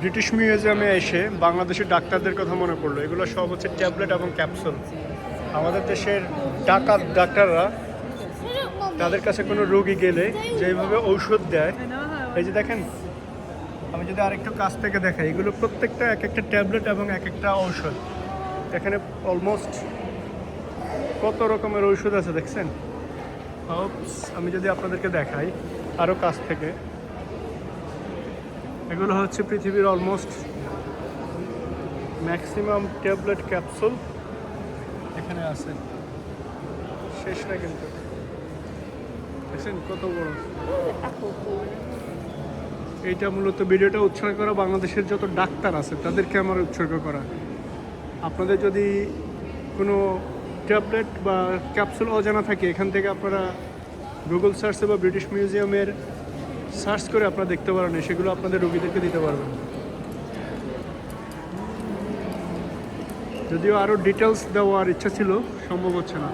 British মিউজিয়ামে এসে বাংলাদেশের ডাক্তারদের কথা মনে পড়লো। এগুলো সব হচ্ছে ট্যাবলেট এবং ক্যাপসুল। আমাদের দেশের ডাক্তাররা তাদের কাছে কোনো রোগী গেলে যেভাবে ঔষধ দেয়, এই যে দেখেন, আমি যদি আরেকটু কাছ থেকে দেখাই, এগুলো প্রত্যেকটা এক একটা ট্যাবলেট এবং এক একটা ঔষধ। এখানে অলমোস্ট কত রকমের ঔষধ আছে দেখছেন। আমি যদি আপনাদেরকে দেখাই আরও কাছ থেকে, এগুলো হচ্ছে পৃথিবীর অলমোস্ট ম্যাক্সিমাম ট্যাবলেট ক্যাপসুল এখানে আছে, শেষ না কিন্তু। দেখছেন কত বড়। এইটা মূলত ভিডিওটা উৎসর্গ করা বাংলাদেশের যত ডাক্তার আছে তাদেরকে আমার উৎসর্গ করা। আপনাদের যদি কোনো ট্যাবলেট বা ক্যাপসুল অজানা থাকে, এখান থেকে আপনারা গুগল সার্চে বা ব্রিটিশ মিউজিয়ামের সার্চ করে আপনারা দেখতে পারেন, সেগুলো আপনাদের রোগীদেরকে দিতে পারবেন। যদিও আরও ডিটেলস দেওয়ার ইচ্ছা ছিল, সম্ভব হচ্ছে না।